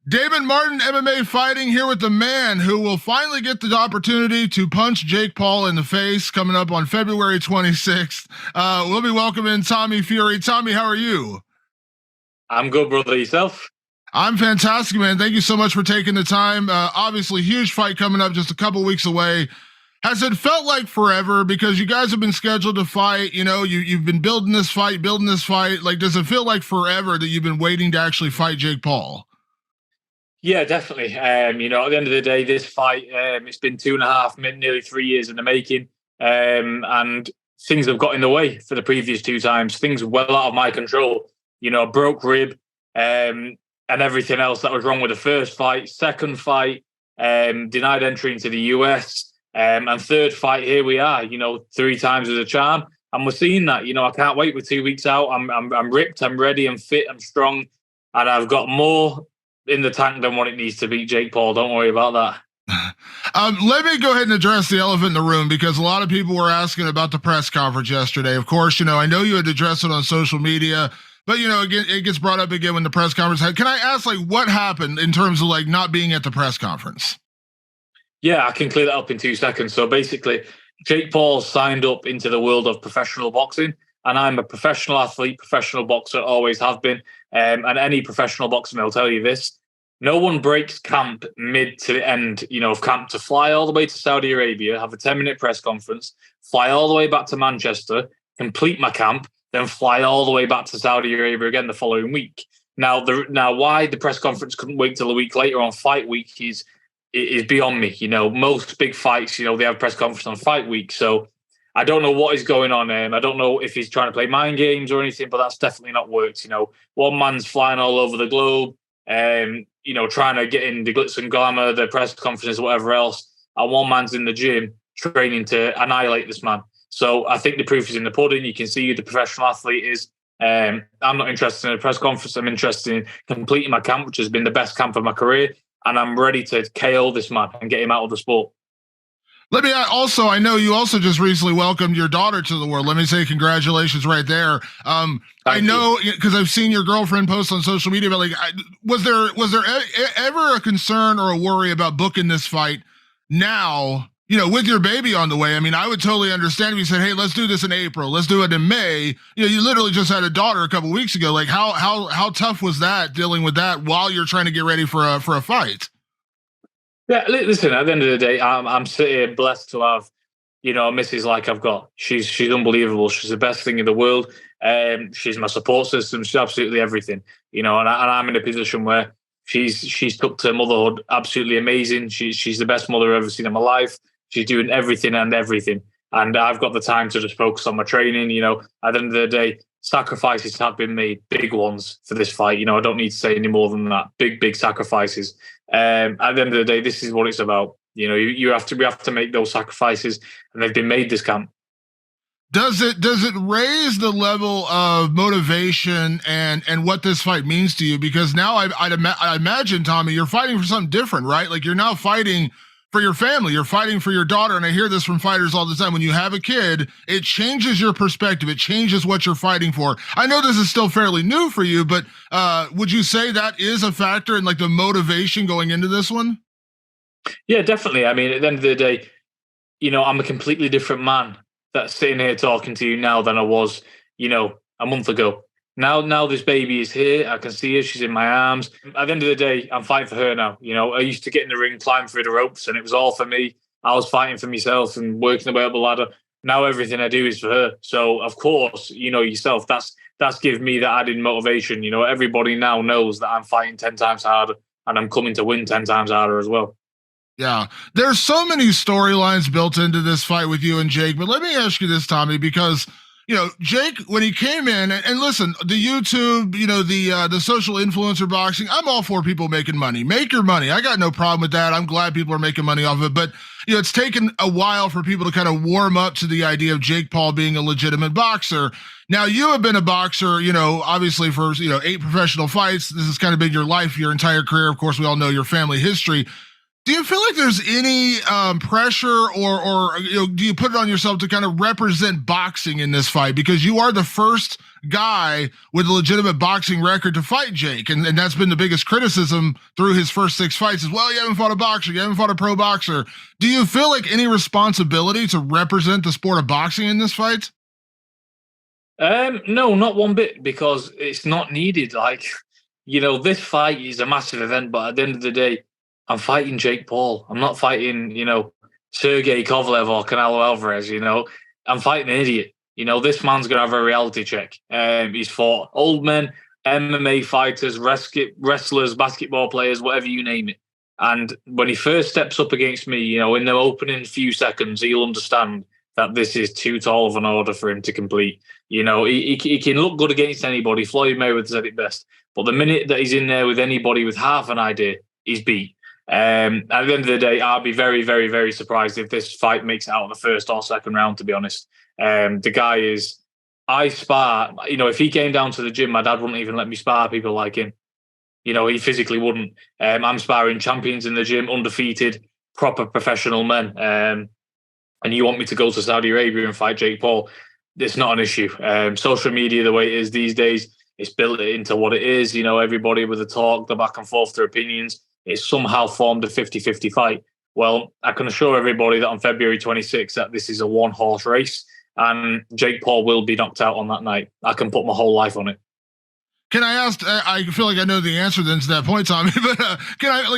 David Martin, MMA fighting here with the man who will finally get the opportunity to punch Jake Paul in the face coming up on February 26th. We'll be welcoming Tommy Fury. Tommy, how are you? I'm good, brother. Yourself? I'm fantastic, man. Thank you so much for taking the time. Obviously, huge fight coming up just a couple weeks away. Has it felt like forever because you guys have been scheduled to fight? You know, you've been building this fight. Like, does it feel like forever that you've been waiting to actually fight Jake Paul? Yeah, definitely. At the end of the day, this fight, it's been 2.5, nearly 3 years in the making. And things have got in the way for the previous two times. Things well out of my control. Broke rib, and everything else that was wrong with the first fight. Second fight, denied entry into the US. And third fight, here we are, three times as a charm. And we're seeing that, I can't wait. We're 2 weeks out. I'm ripped, I'm ready, I'm fit, I'm strong. And I've got more in the tank than what it needs to beat Jake Paul. Don't worry about that. Let me go ahead and address the elephant in the room because a lot of people were asking about the press conference yesterday. Of course, I know you had addressed it on social media, but again, it gets brought up again when the press conference had. Can I ask, what happened in terms of not being at the press conference? Yeah, I can clear that up in 2 seconds. So basically, Jake Paul signed up into the world of professional boxing, and I'm a professional athlete, professional boxer, always have been. And any professional boxer will tell you this. No one breaks camp mid to the end, of camp to fly all the way to Saudi Arabia, have a 10-minute press conference, fly all the way back to Manchester, complete my camp, then fly all the way back to Saudi Arabia again the following week. Now, why the press conference couldn't wait till a week later on fight week is beyond me. Most big fights, they have press conference on fight week. So I don't know what is going on. I don't know if he's trying to play mind games or anything, but that's definitely not worked. One man's flying all over the globe, trying to get in the glitz and glamour, the press conferences, whatever else. And one man's in the gym training to annihilate this man. So I think the proof is in the pudding. You can see who the professional athlete is. I'm not interested in a press conference. I'm interested in completing my camp, which has been the best camp of my career. And I'm ready to KO this man and get him out of the sport. Let me also, I know you also just recently welcomed your daughter to the world. Let me say congratulations right there. I know because I've seen your girlfriend post on social media, but was there ever a concern or a worry about booking this fight now, with your baby on the way? I mean, I would totally understand if you said, hey, let's do this in April. Let's do it in May. You literally just had a daughter a couple weeks ago. How tough was that dealing with that while you're trying to get ready for a fight? Yeah, listen, at the end of the day, I'm sitting blessed to have, a missus like I've got. She's unbelievable. She's the best thing in the world. She's my support system. She's absolutely everything, and I'm in a position where she's took to motherhood absolutely amazing. She's the best mother I've ever seen in my life. She's doing everything and everything. And I've got the time to just focus on my training. At the end of the day, sacrifices have been made, big ones for this fight. I don't need to say any more than that. Big sacrifices. At the end of the day, this is what it's about. We have to make those sacrifices, and they've been made this camp. Does it raise the level of motivation and what this fight means to you? Because now I imagine, Tommy, you're fighting for something different, right? You're now fighting for your family, you're fighting for your daughter. And I hear this from fighters all the time. When you have a kid, it changes your perspective. It changes what you're fighting for. I know this is still fairly new for you, but would you say that is a factor in the motivation going into this one? Yeah, definitely. I mean, at the end of the day, I'm a completely different man that's sitting here talking to you now than I was, a month ago. Now this baby is here. I can see her. She's in my arms. At the end of the day, I'm fighting for her now. I used to get in the ring, climb through the ropes, and it was all for me. I was fighting for myself and working the way up the ladder. Now everything I do is for her. So of course, yourself, that's given me that added motivation. Everybody now knows that I'm fighting 10 times harder, and I'm coming to win 10 times harder as well. Yeah, there's so many storylines built into this fight with you and Jake. But let me ask you this, Tommy, because Jake, when he came in, and listen, the YouTube, the social influencer boxing, I'm all for people making money. Make your money. I got no problem with that. I'm glad people are making money off of it. But, it's taken a while for people to kind of warm up to the idea of Jake Paul being a legitimate boxer. Now, you have been a boxer, obviously for, 8 professional fights. This has kind of been your life, your entire career. Of course, we all know your family history. Do you feel like there's any pressure, or do you put it on yourself to kind of represent boxing in this fight, because you are the first guy with a legitimate boxing record to fight Jake, and that's been the biggest criticism through his first 6 fights is, well, you haven't fought a boxer, you haven't fought a pro boxer. Do you feel like any responsibility to represent the sport of boxing in this fight? No, not one bit, because it's not needed. Like, this fight is a massive event, but at the end of the day, I'm fighting Jake Paul. I'm not fighting, Sergey Kovalev or Canelo Alvarez. I'm fighting an idiot. This man's gonna have a reality check. He's fought old men, MMA fighters, wrestlers, basketball players, whatever you name it. And when he first steps up against me, in the opening few seconds, he'll understand that this is too tall of an order for him to complete. He can look good against anybody. Floyd Mayweather said it best. But the minute that he's in there with anybody with half an idea, he's beat. At the end of the day, I'll be very, very, very surprised if this fight makes it out of the first or second round, to be honest. The guy is, I spar, if he came down to the gym, my dad wouldn't even let me spar people like him. He physically wouldn't. I'm sparring champions in the gym, undefeated, proper professional men. And you want me to go to Saudi Arabia and fight Jake Paul? It's not an issue. Social media, the way it is these days, it's built it into what it is. Everybody with the talk, the back and forth, their opinions. It's somehow formed a 50-50 fight. Well, I can assure everybody that on February 26th that this is a one-horse race, and Jake Paul will be knocked out on that night. I can put my whole life on it. Can I ask? I feel like I know the answer then to that point, Tommy. But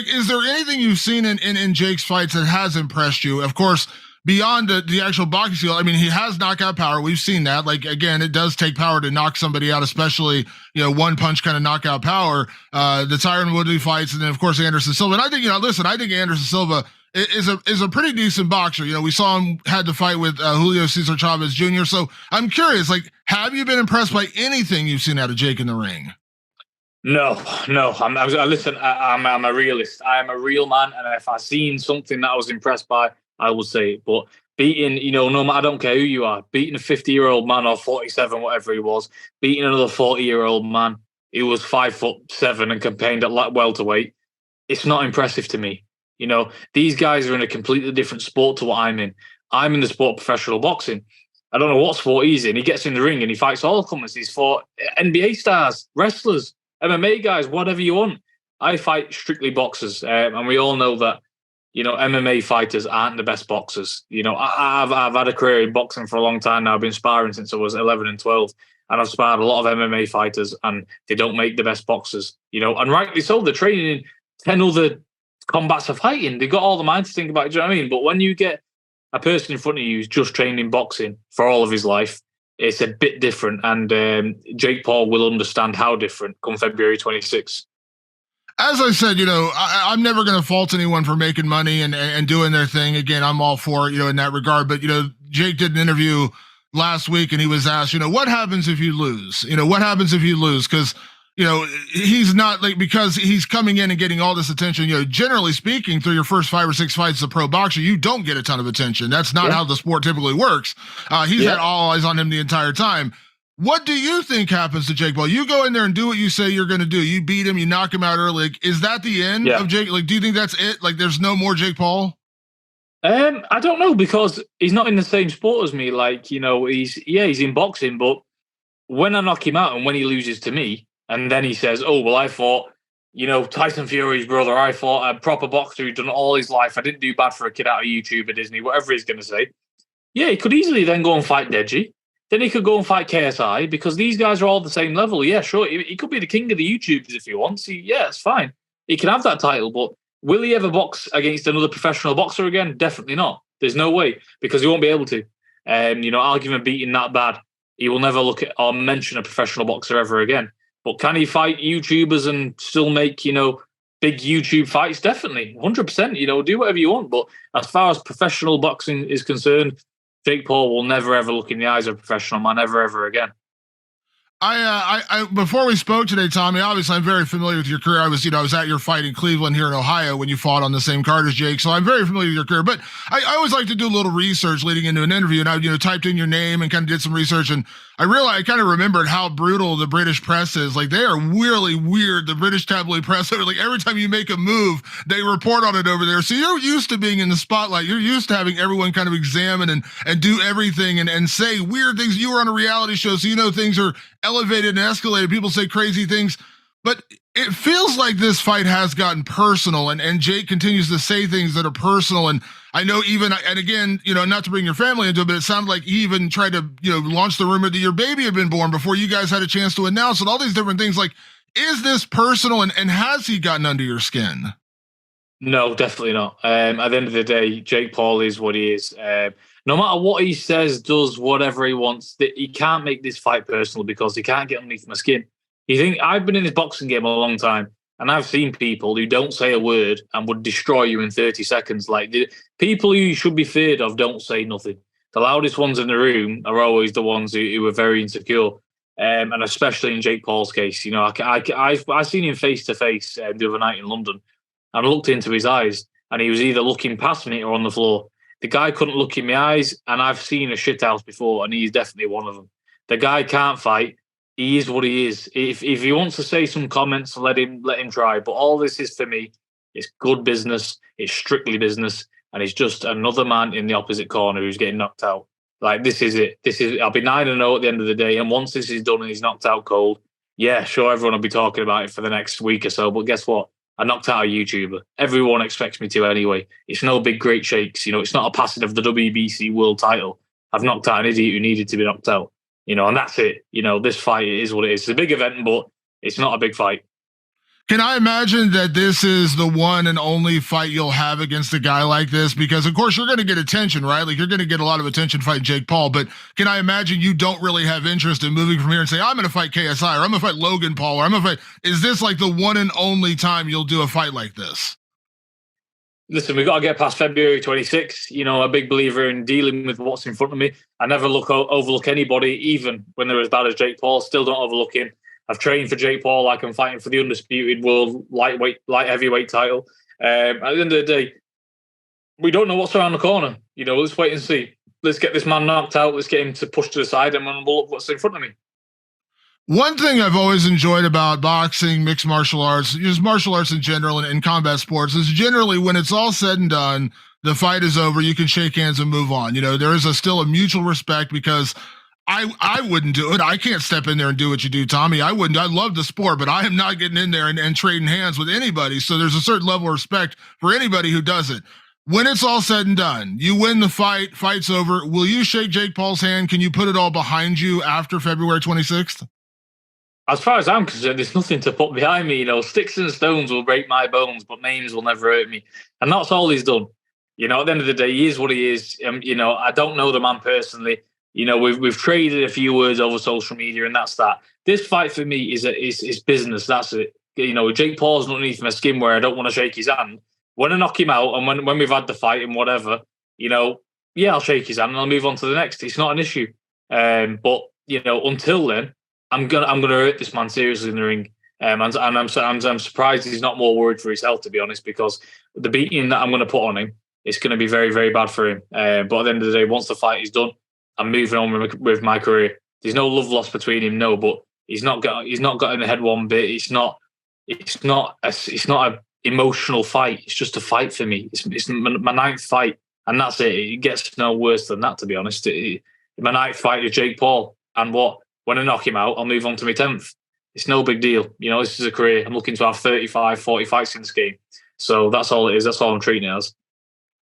is there anything you've seen in Jake's fights that has impressed you? Of course, beyond the actual boxing skill, I mean, he has knockout power. We've seen that. Like, again, it does take power to knock somebody out, especially, one punch kind of knockout power. The Tyron Woodley fights, and then of course Anderson Silva. And I think, I think Anderson Silva is a pretty decent boxer. We saw him had to fight with Julio Cesar Chavez Jr. So I'm curious, have you been impressed by anything you've seen out of Jake in the ring? No. Listen, I'm a realist. I am a real man, and if I've seen something that I was impressed by, I will say it. But beating, no matter, I don't care who you are, beating a 50-year-old man or 47, whatever he was, beating another 40-year-old man who was 5'7" and campaigned at welterweight, it's not impressive to me. These guys are in a completely different sport to what I'm in. I'm in the sport of professional boxing. I don't know what sport he's in. He gets in the ring and he fights all comers. He's fought NBA stars, wrestlers, MMA guys, whatever you want. I fight strictly boxers, and we all know that. MMA fighters aren't the best boxers. I've had a career in boxing for a long time now. I've been sparring since I was 11 and 12, and I've sparred a lot of MMA fighters, and they don't make the best boxers. And rightly so. They're training in 10 other combats of fighting. They've got all the mind to think about it. Do you know what I mean? But when you get a person in front of you who's just trained in boxing for all of his life, it's a bit different. And Jake Paul will understand how different come February 26th. As I said, I'm never going to fault anyone for making money and doing their thing. Again, I'm all for it, in that regard. But, Jake did an interview last week and he was asked, what happens if you lose? What happens if you lose? Because, he's not because he's coming in and getting all this attention. Generally speaking, through your first 5 or 6 fights as a pro boxer, you don't get a ton of attention. That's not how the sport typically works. He's had all eyes on him the entire time. What do you think happens to Jake Paul? You go in there and do what you say you're going to do. You beat him, you knock him out early. Is that the end of Jake? Do you think that's it? There's no more Jake Paul? I don't know, because he's not in the same sport as me. He's in boxing, but when I knock him out and when he loses to me, and then he says, "Oh, well, I fought, Tyson Fury's brother. I fought a proper boxer who'd done it all his life. I didn't do bad for a kid out of YouTube or Disney," whatever he's going to say. Yeah, he could easily then go and fight Deji. Then he could go and fight KSI, because these guys are all the same level. Yeah, sure. He could be the king of the YouTubers if he wants. It's fine. He can have that title, but will he ever box against another professional boxer again? Definitely not. There's no way, because he won't be able to. I'll give him a beating that bad. He will never look at or mention a professional boxer ever again. But can he fight YouTubers and still make, big YouTube fights? Definitely. 100%, do whatever you want. But as far as professional boxing is concerned, Jake Paul will never, ever look in the eyes of a professional man ever again. I before we spoke today, Tommy, obviously I'm very familiar with your career. I was at your fight in Cleveland here in Ohio when you fought on the same card as Jake. So I'm very familiar with your career, but I always like to do a little research leading into an interview. And I, typed in your name and kind of did some research. And I kind of remembered how brutal the British press is. Like, they are really weird. The British tabloid press, like every time you make a move, they report on it over there. So you're used to being in the spotlight. You're used to having everyone kind of examine and do everything and say weird things. You were on a reality show, so you know things are elevated and escalated. People say crazy things. But it feels like this fight has gotten personal, and Jake continues to say things that are personal. And I know and again, not to bring your family into it, but it sounded like he even tried to, launch the rumor that your baby had been born before you guys had a chance to announce it, all these different things. Like, is this personal, and has he gotten under your skin? No, definitely not. At the end of the day, Jake Paul is what he is. No matter what he says, does whatever he wants, he can't make this fight personal because he can't get underneath my skin. You think I've been in this boxing game a long time, and I've seen people who don't say a word and would destroy you in 30 seconds. Like, the people who you should be feared of don't say nothing. The loudest ones in the room are always the ones who are very insecure, and especially in Jake Paul's case. I seen him face to face the other night in London, and I looked into his eyes, and he was either looking past me or on the floor. The guy couldn't look in my eyes, and I've seen a shithouse before, and he's definitely one of them. The guy can't fight. He is what he is. If he wants to say some comments, let him try. But all this is, for me, it's good business. It's strictly business, and it's just another man in the opposite corner who's getting knocked out. Like, this is it. I'll be 9-0 at the end of the day, and once this is done and he's knocked out cold, yeah, sure, everyone will be talking about it for the next week or so. But guess what? I knocked out a YouTuber. Everyone expects me to anyway. It's no big great shakes. It's not a passing of the WBC world title. I've knocked out an idiot who needed to be knocked out. And that's it. This fight is what it is. It's a big event, but it's not a big fight. Can I imagine that this is the one and only fight you'll have against a guy like this? Because, of course, you're going to get attention, right? Like, you're going to get a lot of attention fighting Jake Paul. But can I imagine you don't really have interest in moving from here and say, I'm going to fight KSI, or I'm going to fight Logan Paul, or I'm going to fight. Is this like the one and only time you'll do a fight like this? Listen, we've got to get past February 26th. A big believer in dealing with what's in front of me. I never overlook anybody, even when they're as bad as Jake Paul. Still don't overlook him. I've trained for Jake Paul like I'm fighting for the undisputed world light heavyweight title. At the end of the day, we don't know what's around the corner. Let's wait and see. Let's get this man knocked out. Let's get him to push to the side, and we'll look what's in front of me. One thing I've always enjoyed about boxing, mixed martial arts, just martial arts in general, and combat sports, is generally when it's all said and done, the fight is over, you can shake hands and move on. There is still a mutual respect, because I wouldn't do it. I can't step in there and do what you do, Tommy. I wouldn't. I love the sport, but I am not getting in there and trading hands with anybody. So there's a certain level of respect for anybody who does it. When it's all said and done, you win the fight, fight's over. Will you shake Jake Paul's hand? Can you put it all behind you after February 26th? As far as I'm concerned, there's nothing to put behind me. Sticks and stones will break my bones, but names will never hurt me. And that's all he's done. At the end of the day, he is what he is. I don't know the man personally. We've traded a few words over social media, and that's that. This fight for me is business. That's it. Jake Paul's not underneath my skin where I don't want to shake his hand. When I knock him out, and when we've had the fight and whatever, I'll shake his hand and I'll move on to the next. It's not an issue. But until then, I'm gonna hurt this man seriously in the ring. And I'm surprised he's not more worried for his health, to be honest, because the beating that I'm going to put on him, it's going to be very, very bad for him. But at the end of the day, once the fight is done, I'm moving on with my career. There's no love lost between him, no, but he's not got in the head one bit. It's not a emotional fight. It's just a fight for me. It's my ninth fight, and that's it. It gets no worse than that, to be honest. My ninth fight is Jake Paul, and when I knock him out, I'll move on to my 10th. It's no big deal. This is a career. I'm looking to have 35, 40 fights in this game. So that's all it is. That's all I'm treating it as.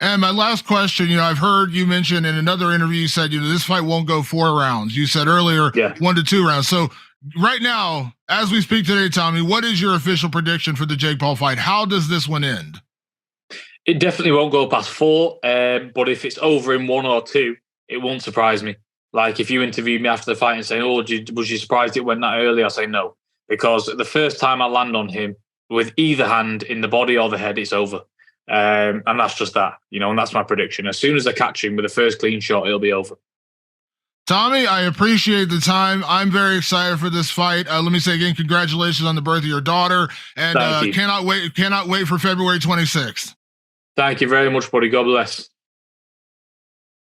And my last question, I've heard you mention in another interview, you said, this fight won't go 4 rounds. You said earlier, 1 to 2 rounds. So right now, as we speak today, Tommy, what is your official prediction for the Jake Paul fight? How does this one end? It definitely won't go past 4. But if it's over in 1 or 2, it won't surprise me. Like, if you interviewed me after the fight and say, was you surprised it went that early? I'll say no. Because the first time I land on him with either hand in the body or the head, it's over. And that's just that, and that's my prediction. As soon as I catch him with the first clean shot, it'll be over. Tommy, I appreciate the time. I'm very excited for this fight. Let me say again, congratulations on the birth of your daughter. And cannot wait for February 26th. Thank you very much, buddy. God bless.